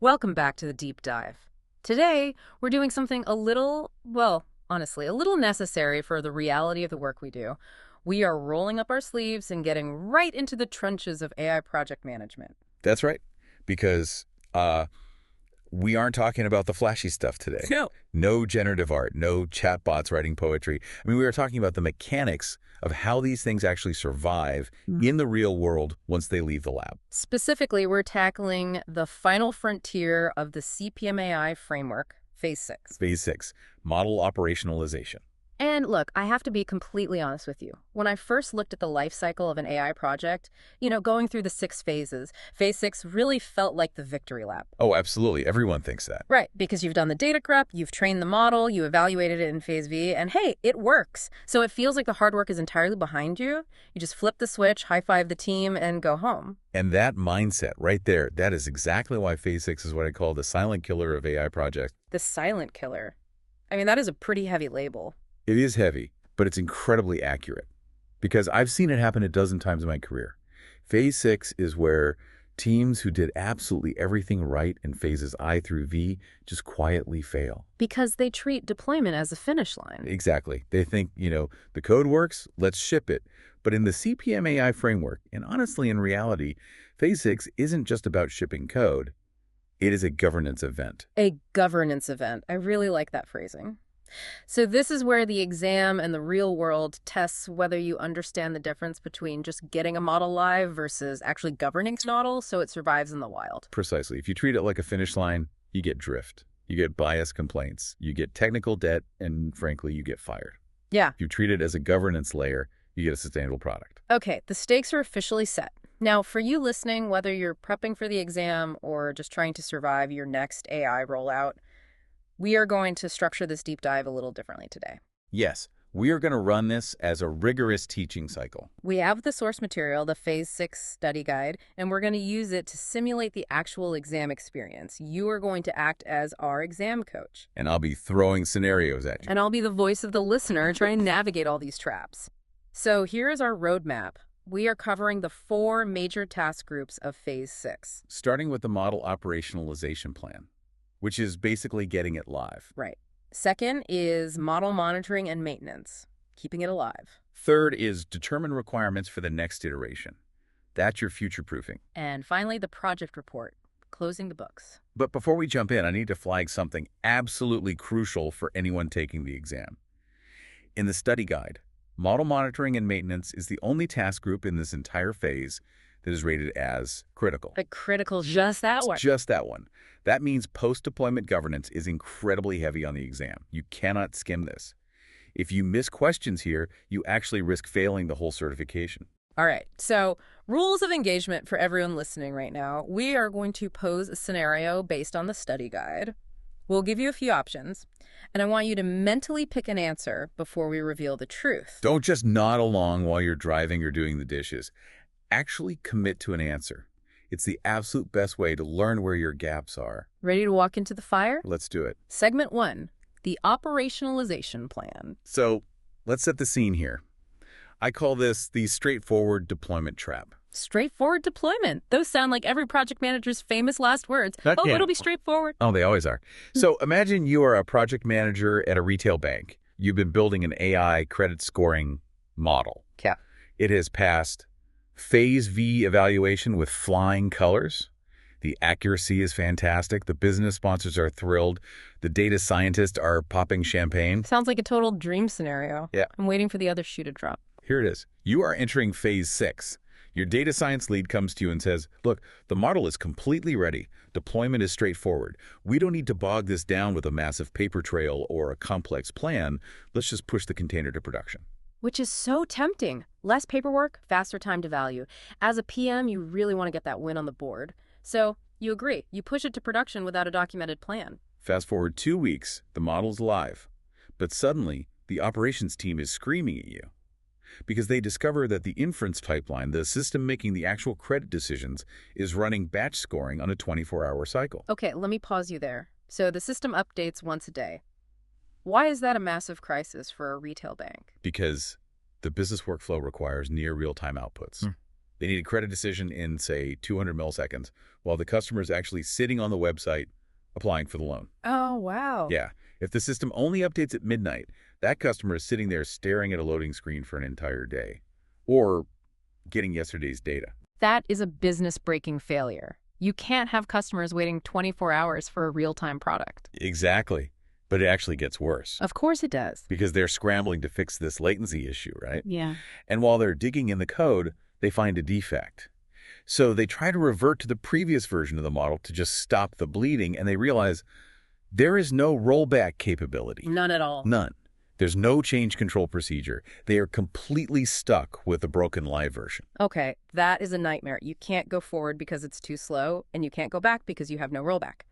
Welcome back to the deep dive. Today, we're doing something a little, well, honestly, a little necessary for the reality of the work we do. We are rolling up our sleeves and getting right into the trenches of AI project management. That's right. Because we aren't talking about the flashy stuff today. No. No generative art, no chatbots writing poetry. I mean, we are talking about the mechanics of how these things actually survive in the real world once they leave the lab. Specifically, we're tackling the final frontier of the CPMAI framework, Phase 6. Phase 6, model operationalization. And look, I have to be completely honest with you. When I first looked at the life cycle of an AI project, going through the 6 phases, Phase 6 really felt like the victory lap. Oh, absolutely. Everyone thinks that. Right, because you've done the data prep, you've trained the model, you evaluated it in Phase V, and hey, it works. So it feels like the hard work is entirely behind you. You just flip the switch, high-five the team, and go home. And that mindset right there, that is exactly why Phase 6 is what I call the silent killer of AI projects. The silent killer. I mean, that is a pretty heavy label. It is heavy, but it's incredibly accurate because I've seen it happen a dozen times in my career. Phase 6 is where teams who did absolutely everything right in phases I through V just quietly fail. Because they treat deployment as a finish line. Exactly. They think, the code works, let's ship it. But in the CPM AI framework, and honestly in reality, Phase 6 isn't just about shipping code. It is a governance event. A governance event. I really like that phrasing. So this is where the exam and the real world tests whether you understand the difference between just getting a model live versus actually governing a model so it survives in the wild. Precisely. If you treat it like a finish line, you get drift. You get bias complaints. You get technical debt, and frankly, you get fired. Yeah. If you treat it as a governance layer, you get a sustainable product. Okay, the stakes are officially set. Now, for you listening, whether you're prepping for the exam or just trying to survive your next AI rollout, we are going to structure this deep dive a little differently today. Yes, we are going to run this as a rigorous teaching cycle. We have the source material, the Phase 6 study guide, and we're going to use it to simulate the actual exam experience. You are going to act as our exam coach. And I'll be throwing scenarios at you. And I'll be the voice of the listener trying to navigate all these traps. So here is our roadmap. We are covering the 4 major task groups of Phase 6. Starting with the model operationalization plan, which is basically getting it live. Right. Second is model monitoring and maintenance, keeping it alive. Third is determine requirements for the next iteration. That's your future-proofing. And finally, the project report, closing the books. But before we jump in, I need to flag something absolutely crucial for anyone taking the exam. In the study guide, model monitoring and maintenance is the only task group in this entire phase that is rated as critical. But critical, just that one. Just that one. That means post-deployment governance is incredibly heavy on the exam. You cannot skim this. If you miss questions here, you actually risk failing the whole certification. All right, so rules of engagement for everyone listening right now. We are going to pose a scenario based on the study guide. We'll give you a few options, and I want you to mentally pick an answer before we reveal the truth. Don't just nod along while you're driving or doing the dishes. Actually commit to an answer. It's the absolute best way to learn where your gaps are. Ready to walk into the fire? Let's do it. Segment 1, the operationalization plan. So let's set the scene here. I call this the straightforward deployment trap. Straightforward deployment. Those sound like every project manager's famous last words. It'll be straightforward. Oh, they always are. So imagine you are a project manager at a retail bank. You've been building an AI credit scoring model. Yeah. It has passed Phase V evaluation with flying colors. The accuracy is fantastic. The business sponsors are thrilled. The data scientists are popping champagne. Sounds like a total dream scenario. Yeah. I'm waiting for the other shoe to drop. Here it is. You are entering Phase 6. Your data science lead comes to you and says, look, the model is completely ready. Deployment is straightforward. We don't need to bog this down with a massive paper trail or a complex plan. Let's just push the container to production. Which is so tempting. Less paperwork, faster time to value. As a PM, you really want to get that win on the board. So you agree. You push it to production without a documented plan. Fast forward 2 weeks, the model's live. But suddenly, the operations team is screaming at you because they discover that the inference pipeline, the system making the actual credit decisions, is running batch scoring on a 24-hour cycle. Okay, let me pause you there. So the system updates once a day. Why is that a massive crisis for a retail bank? Because the business workflow requires near real-time outputs. They need a credit decision in, say, 200 milliseconds, while the customer is actually sitting on the website applying for the loan. Oh, wow. Yeah, if the system only updates at midnight, that customer is sitting there staring at a loading screen for an entire day. Or getting yesterday's data. That is a business-breaking failure. You can't have customers waiting 24 hours for a real-time product. Exactly. But it actually gets worse. Of course it does. Because they're scrambling to fix this latency issue, right? Yeah. And while they're digging in the code, they find a defect. So they try to revert to the previous version of the model to just stop the bleeding, and they realize there is no rollback capability. None at all. None. There's no change control procedure. They are completely stuck with the broken live version. Okay, that is a nightmare. You can't go forward because it's too slow, and you can't go back because you have no rollback.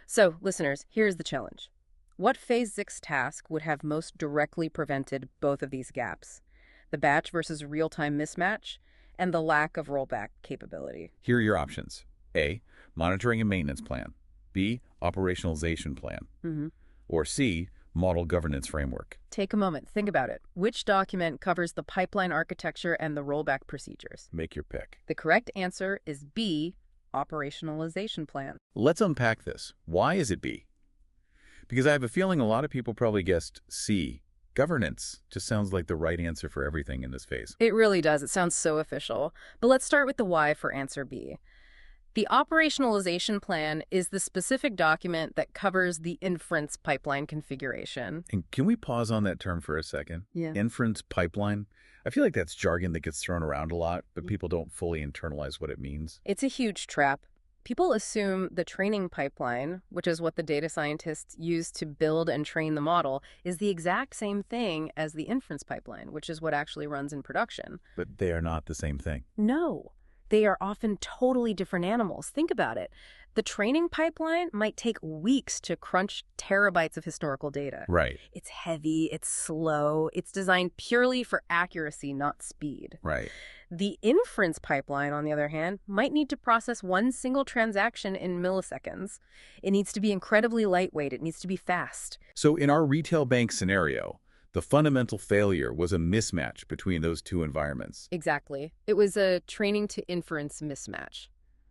So, listeners, here's the challenge. What Phase 6 task would have most directly prevented both of these gaps? The batch versus real-time mismatch, and the lack of rollback capability. Here are your options. A, monitoring and maintenance plan. B, operationalization plan. Or C, model governance framework. Take a moment. Think about it. Which document covers the pipeline architecture and the rollback procedures? Make your pick. The correct answer is B, operationalization plan. Let's unpack this. Why is it B? Because I have a feeling a lot of people probably guessed C. Governance just sounds like the right answer for everything in this phase. It really does. It sounds so official. But let's start with the why for answer B. The operationalization plan is the specific document that covers the inference pipeline configuration. And can we pause on that term for a second? Yeah. Inference pipeline. I feel like that's jargon that gets thrown around a lot, but people don't fully internalize what it means. It's a huge trap. People assume the training pipeline, which is what the data scientists use to build and train the model, is the exact same thing as the inference pipeline, which is what actually runs in production. But they are not the same thing. No, they are often totally different animals. Think about it. The training pipeline might take weeks to crunch terabytes of historical data. Right. It's heavy, it's slow, it's designed purely for accuracy, not speed. Right. The inference pipeline, on the other hand, might need to process one single transaction in milliseconds. It needs to be incredibly lightweight. It needs to be fast. So in our retail bank scenario, the fundamental failure was a mismatch between those two environments. Exactly. It was a training to inference mismatch.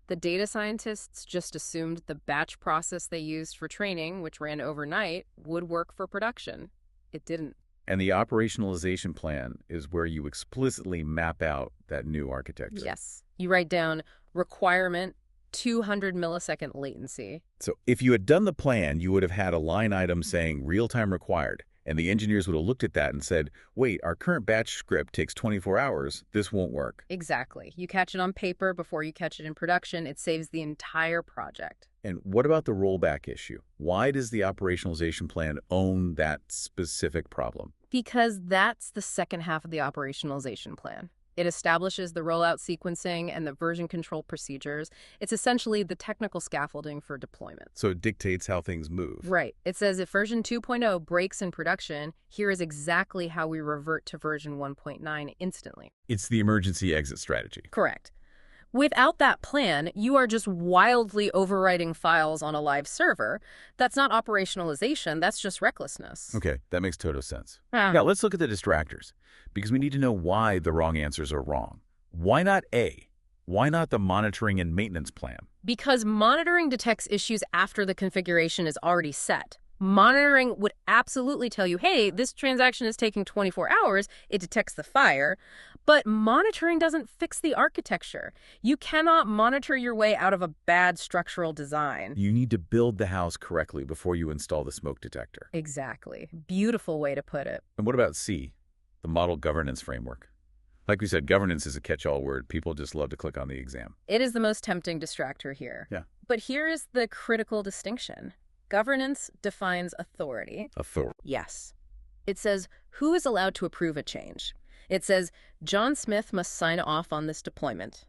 The data scientists just assumed the batch process they used for training, which ran overnight, would work for production. It didn't. And the operationalization plan is where you explicitly map out that new architecture. Yes. You write down requirement 200 millisecond latency. So if you had done the plan, you would have had a line item saying real-time required. And the engineers would have looked at that and said, wait, our current batch script takes 24 hours. This won't work. Exactly. You catch it on paper before you catch it in production. It saves the entire project. And what about the rollback issue? Why does the operationalization plan own that specific problem? Because that's the second half of the operationalization plan. It establishes the rollout sequencing and the version control procedures. It's essentially the technical scaffolding for deployment. So it dictates how things move. Right. It says if version 2.0 breaks in production, here is exactly how we revert to version 1.9 instantly. It's the emergency exit strategy. Correct. Without that plan, you are just wildly overwriting files on a live server. That's not operationalization, that's just recklessness. Okay, that makes total sense. Now, let's look at the distractors, because we need to know why the wrong answers are wrong. Why not A? Why not the monitoring and maintenance plan? Because monitoring detects issues after the configuration is already set. Monitoring would absolutely tell you, hey, this transaction is taking 24 hours. It detects the fire. But monitoring doesn't fix the architecture. You cannot monitor your way out of a bad structural design. You need to build the house correctly before you install the smoke detector. Exactly. Beautiful way to put it. And what about C, the model governance framework? Like we said, governance is a catch-all word. People just love to click on the exam. It is the most tempting distractor here. Yeah. But here is the critical distinction. Governance defines authority. Authority. Yes. It says who is allowed to approve a change. It says John Smith must sign off on this deployment.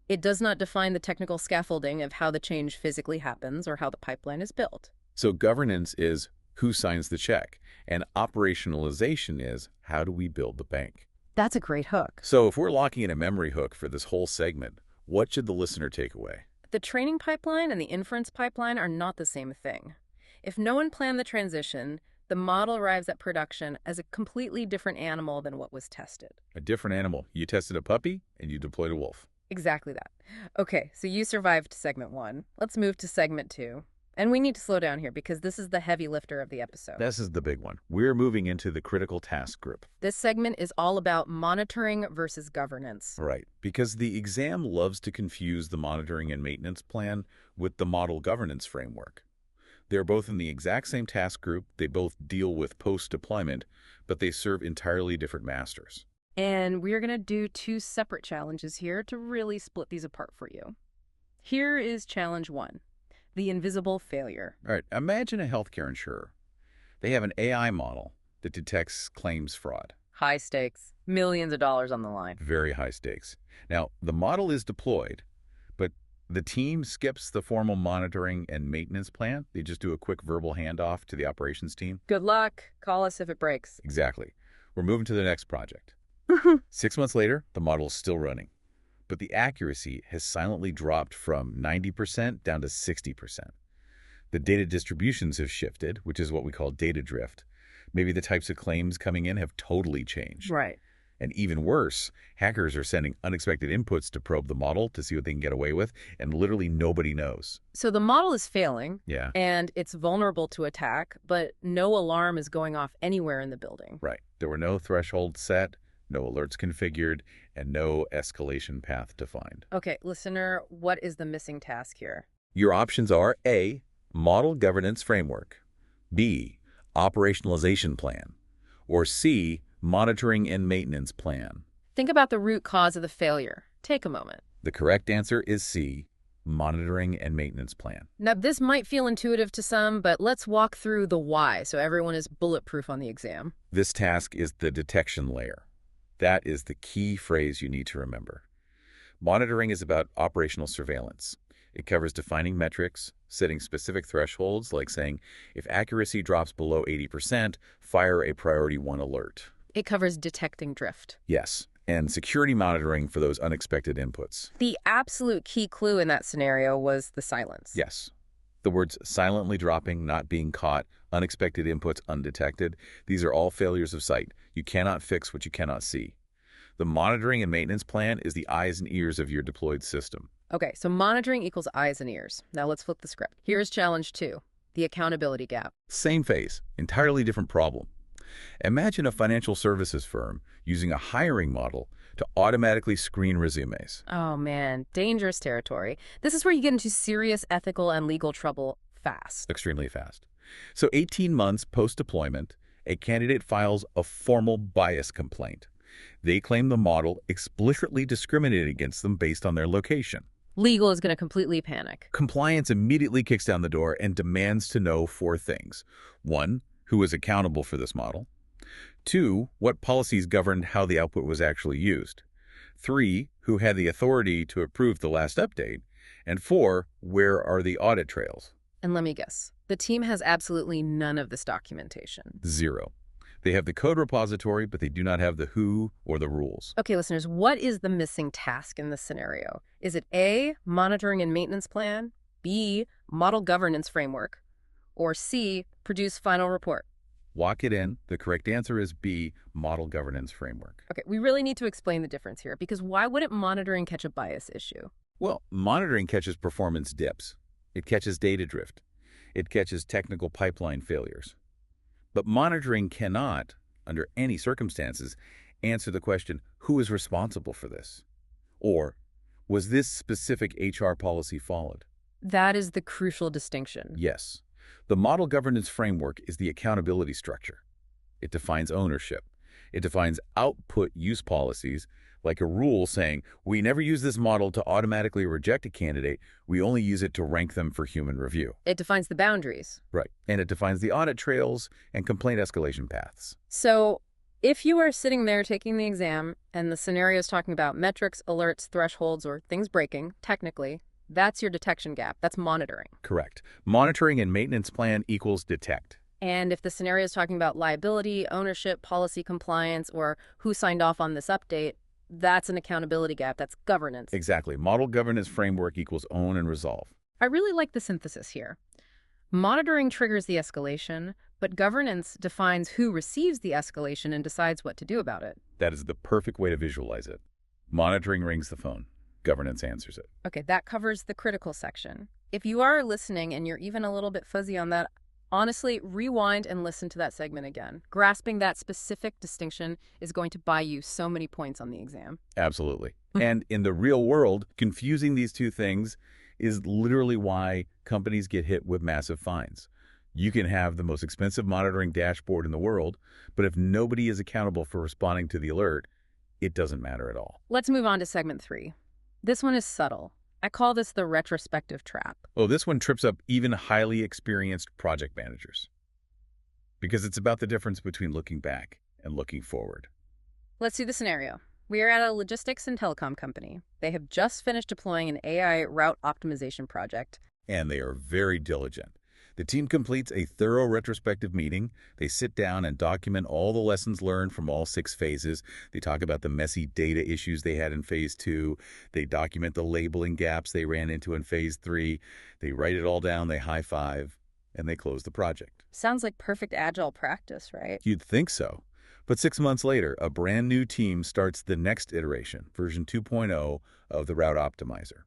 It does not define the technical scaffolding of how the change physically happens or how the pipeline is built. So governance is who signs the check, and operationalization is how do we build the bank. That's a great hook. So if we're locking in a memory hook for this whole segment, what should the listener take away? The training pipeline and the inference pipeline are not the same thing. If no one planned the transition, the model arrives at production as a completely different animal than what was tested. A different animal. You tested a puppy and you deployed a wolf. Exactly that. Okay, so you survived segment one. Let's move to segment two. And we need to slow down here because this is the heavy lifter of the episode. This is the big one. We're moving into the critical task group. This segment is all about monitoring versus governance. Right, because the exam loves to confuse the monitoring and maintenance plan with the model governance framework. They're both in the exact same task group, they both deal with post-deployment, but they serve entirely different masters. And we're going to do two separate challenges here to really split these apart for you. Here is challenge one, the invisible failure. All right, imagine a healthcare insurer. They have an AI model that detects claims fraud. High stakes, millions of dollars on the line. Very high stakes. Now, the model is deployed, but the team skips the formal monitoring and maintenance plan. They just do a quick verbal handoff to the operations team. Good luck. Call us if it breaks. Exactly. We're moving to the next project. 6 months later, the model is still running, but the accuracy has silently dropped from 90% down to 60%. The data distributions have shifted, which is what we call data drift. Maybe the types of claims coming in have totally changed. Right. And even worse, hackers are sending unexpected inputs to probe the model to see what they can get away with, and literally nobody knows. So the model is failing, Yeah, and it's vulnerable to attack, but no alarm is going off anywhere in the building. right. There were no thresholds set, no alerts configured, and no escalation path defined. Okay, listener, what is the missing task here? Your options are A, model governance framework, B, operationalization plan, or C, monitoring and maintenance plan. Think about the root cause of the failure. Take a moment. The correct answer is C, monitoring and maintenance plan. Now, this might feel intuitive to some, but let's walk through the why so everyone is bulletproof on the exam. This task is the detection layer. That is the key phrase you need to remember. Monitoring is about operational surveillance. It covers defining metrics, setting specific thresholds, like saying, if accuracy drops below 80%, fire a priority 1 alert. It covers detecting drift. Yes, and security monitoring for those unexpected inputs. The absolute key clue in that scenario was the silence. Yes. The words silently dropping, not being caught, unexpected inputs undetected, these are all failures of sight. You cannot fix what you cannot see. The monitoring and maintenance plan is the eyes and ears of your deployed system. Okay, so monitoring equals eyes and ears. Now let's flip the script. Here's challenge two, the accountability gap. Same phase, entirely different problem. Imagine a financial services firm using a hiring model to automatically screen resumes. Oh man, dangerous territory. This is where you get into serious ethical and legal trouble fast. Extremely fast. So 18 months post-deployment, a candidate files a formal bias complaint. They claim the model explicitly discriminated against them based on their location. Legal is going to completely panic. Compliance immediately kicks down the door and demands to know 4 things. 1, who is accountable for this model. 2, what policies governed how the output was actually used. 3, who had the authority to approve the last update. And 4, where are the audit trails? And let me guess, the team has absolutely none of this documentation. 0. They have the code repository, but they do not have the who or the rules. Okay, listeners, what is the missing task in this scenario? Is it A, monitoring and maintenance plan, B, model governance framework, or C, produce final report? Walk it in. The correct answer is B, model governance framework. Okay, we really need to explain the difference here, because why wouldn't monitoring catch a bias issue? Well, monitoring catches performance dips. It catches data drift. It catches technical pipeline failures. But monitoring cannot, under any circumstances, answer the question, who is responsible for this? Or, was this specific HR policy followed? That is the crucial distinction. Yes. The model governance framework is the accountability structure. It defines ownership. It defines output use policies, like a rule saying, we never use this model to automatically reject a candidate, we only use it to rank them for human review. It defines the boundaries. Right. And it defines the audit trails and complaint escalation paths. So if you are sitting there taking the exam and the scenario is talking about metrics, alerts, thresholds, or things breaking, technically, that's your detection gap. That's monitoring. Correct. Monitoring and maintenance plan equals detect. And if the scenario is talking about liability, ownership, policy compliance, or who signed off on this update, that's an accountability gap. That's governance. Exactly. Model governance framework equals own and resolve. I really like the synthesis here. Monitoring triggers the escalation, but governance defines who receives the escalation and decides what to do about it. That is the perfect way to visualize it. Monitoring rings the phone. Governance answers it. Okay, that covers the critical section. If you are listening and you're even a little bit fuzzy on that, honestly, rewind and listen to that segment again. Grasping that specific distinction is going to buy you so many points on the exam. Absolutely. And in the real world, confusing these two things is literally why companies get hit with massive fines. You can have the most expensive monitoring dashboard in the world, but if nobody is accountable for responding to the alert, it doesn't matter at all. Let's move on to segment 3. This one is subtle. I call this the retrospective trap. Oh, this one trips up even highly experienced project managers because it's about the difference between looking back and looking forward. Let's see the scenario. We are at a logistics and telecom company. They have just finished deploying an AI route optimization project. And they are very diligent. The team completes a thorough retrospective meeting. They sit down and document all the lessons learned from all 6 phases. They talk about the messy data issues they had in phase 2. They document the labeling gaps they ran into in phase 3. They write it all down, they high-five, and they close the project. Sounds like perfect agile practice, right? You'd think so. But 6 months later, a brand new team starts the next iteration, version 2.0 of the Route Optimizer.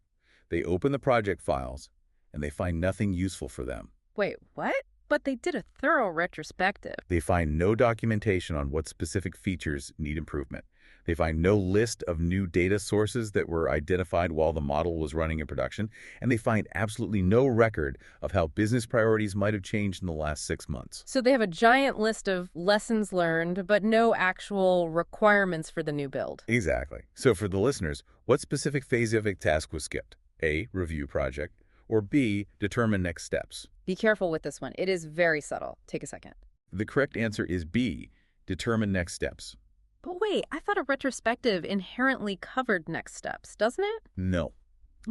They open the project files, and they find nothing useful for them. Wait, what? But they did a thorough retrospective. They find no documentation on what specific features need improvement. They find no list of new data sources that were identified while the model was running in production, and they find absolutely no record of how business priorities might have changed in the last 6 months. So they have a giant list of lessons learned, but no actual requirements for the new build. Exactly. So for the listeners, what specific phase of a task was skipped? A, review project, or B, determine next steps? Be careful with this one. It is very subtle. Take a second. The correct answer is B, determine next steps. But wait, I thought a retrospective inherently covered next steps, doesn't it? No.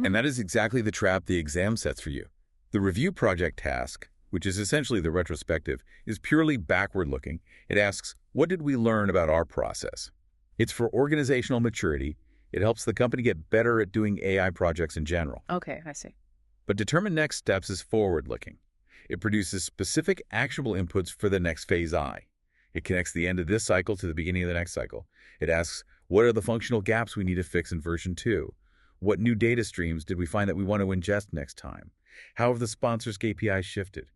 And that is exactly the trap the exam sets for you. The review project task, which is essentially the retrospective, is purely backward-looking. It asks, what did we learn about our process? It's for organizational maturity. It helps the company get better at doing AI projects in general. Okay, I see. But determine next steps is forward-looking. It produces specific actionable inputs for the next phase I. It connects the end of this cycle to the beginning of the next cycle. It asks, what are the functional gaps we need to fix in version 2? What new data streams did we find that we want to ingest next time? How have the sponsor's KPIs shifted?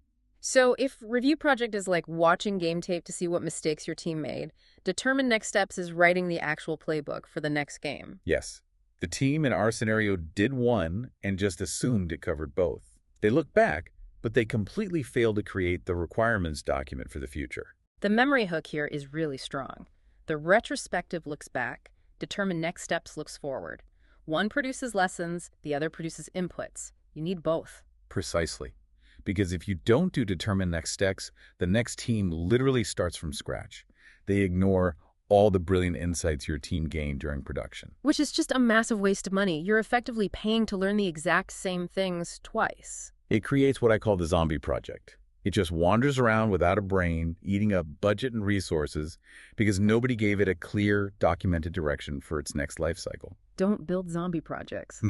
So if review project is like watching game tape to see what mistakes your team made, determine next steps is writing the actual playbook for the next game. Yes. The team in our scenario did one and just assumed it covered both. They looked back, but they completely failed to create the requirements document for the future. The memory hook here is really strong. The retrospective looks back, determine next steps looks forward. One produces lessons, the other produces inputs. You need both. Precisely. Because if you don't do determine next steps, the next team literally starts from scratch. They ignore all the brilliant insights your team gained during production. Which is just a massive waste of money. You're effectively paying to learn the exact same things twice. It creates what I call the zombie project. It just wanders around without a brain, eating up budget and resources because nobody gave it a clear, documented direction for its next life cycle. Don't build zombie projects.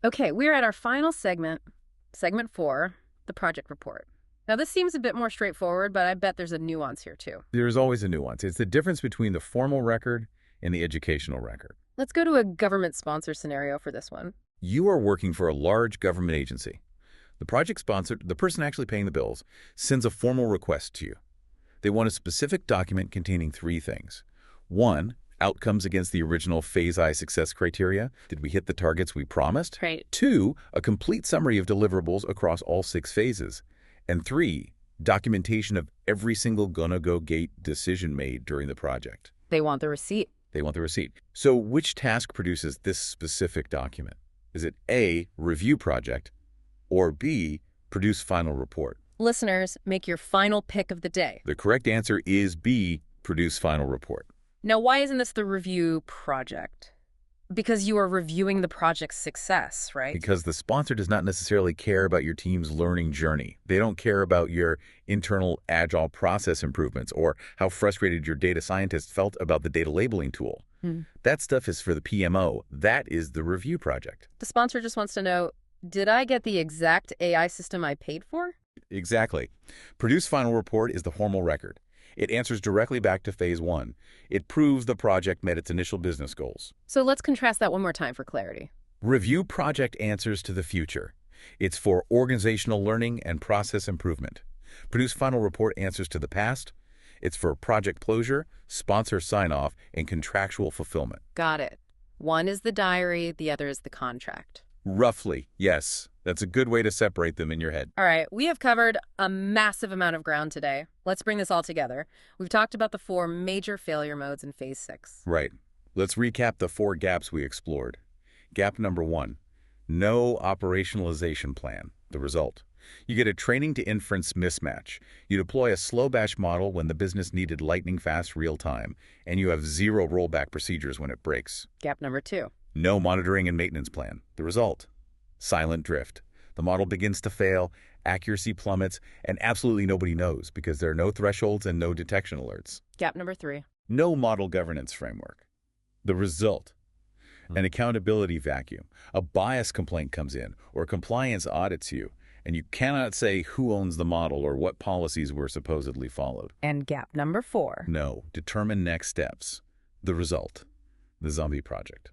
Okay, we're at our final segment, segment 4, the project report. Now, this seems a bit more straightforward, but I bet there's a nuance here, too. There's always a nuance. It's the difference between the formal record and the educational record. Let's go to a government sponsor scenario for this one. You are working for a large government agency. The project sponsor, the person actually paying the bills, sends a formal request to you. They want a specific document containing 3 things. 1, outcomes against the original Phase I success criteria. Did we hit the targets we promised? Right. 2, a complete summary of deliverables across all 6 phases. And 3, documentation of every single gonna-go gate decision made during the project. They want the receipt. They want the receipt. So which task produces this specific document? Is it A, review project, or B, produce final report? Listeners, make your final pick of the day. The correct answer is B, produce final report. Now, why isn't this the review project? Because you are reviewing the project's success, right? Because the sponsor does not necessarily care about your team's learning journey. They don't care about your internal agile process improvements or how frustrated your data scientist felt about the data labeling tool. That stuff is for the PMO. That is the review project. The sponsor just wants to know, did I get the exact AI system I paid for? Exactly. Produce final report is the formal record. It answers directly back to phase 1. It proves the project met its initial business goals. So let's contrast that one more time for clarity. Review project answers to the future. It's for organizational learning and process improvement. Produce final report answers to the past. It's for project closure, sponsor sign-off, and contractual fulfillment. Got it. One is the diary, the other is the contract. Roughly, yes. That's a good way to separate them in your head. All right, we have covered a massive amount of ground today. Let's bring this all together. We've talked about the 4 major failure modes in Phase 6. Right. Let's recap the 4 gaps we explored. Gap number 1, no operationalization plan. The result: you get a training to inference mismatch. You deploy a slow batch model when the business needed lightning fast real time, and you have 0 rollback procedures when it breaks. Gap number 2. No monitoring and maintenance plan. The result: silent drift. The model begins to fail, accuracy plummets, and absolutely nobody knows because there are no thresholds and no detection alerts. Gap number 3. No model governance framework. The result: an accountability vacuum. A bias complaint comes in, or compliance audits you, and you cannot say who owns the model or what policies were supposedly followed. And gap number 4. No, determine next steps. The result: the zombie project.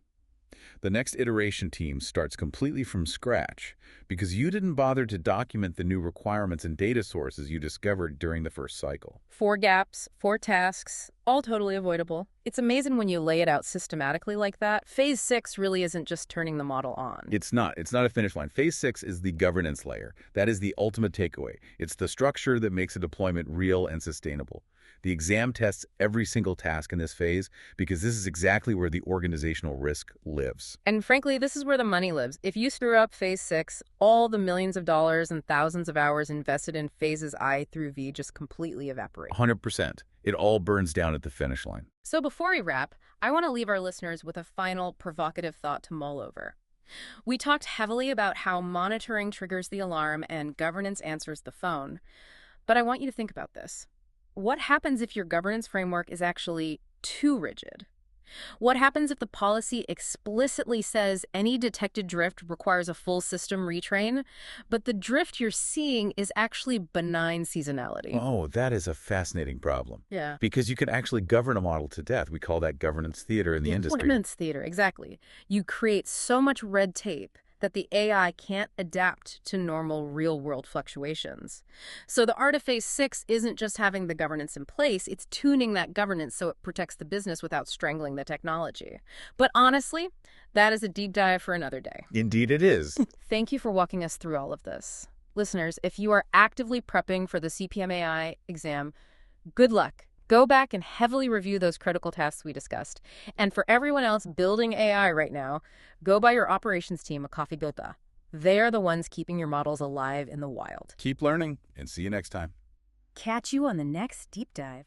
The next iteration team starts completely from scratch because you didn't bother to document the new requirements and data sources you discovered during the first cycle. 4 gaps, 4 tasks, all totally avoidable. It's amazing when you lay it out systematically like that. Phase 6 really isn't just turning the model on. It's not. It's not a finish line. Phase 6 is the governance layer. That is the ultimate takeaway. It's the structure that makes a deployment real and sustainable. The exam tests every single task in this phase because this is exactly where the organizational risk lives. And frankly, this is where the money lives. If you screw up Phase 6, all the millions of dollars and thousands of hours invested in phases I through V just completely evaporate. 100%. It all burns down at the finish line. So before we wrap, I want to leave our listeners with a final provocative thought to mull over. We talked heavily about how monitoring triggers the alarm and governance answers the phone. But I want you to think about this. What happens if your governance framework is actually too rigid? What happens if the policy explicitly says any detected drift requires a full system retrain, but the drift you're seeing is actually benign seasonality? Oh, that is a fascinating problem. Yeah. Because you can actually govern a model to death. We call that governance theater in the industry. Governance theater, exactly. You create so much red tape that the AI can't adapt to normal real-world fluctuations. So the art of Phase 6 isn't just having the governance in place, it's tuning that governance so it protects the business without strangling the technology. But honestly, that is a deep dive for another day. Indeed it is. Thank you for walking us through all of this. Listeners, if you are actively prepping for the CPMAI exam, good luck. Go back and heavily review those critical tasks we discussed. And for everyone else building AI right now, go buy your operations team a coffee gota. They are the ones keeping your models alive in the wild. Keep learning, and see you next time. Catch you on the next deep dive.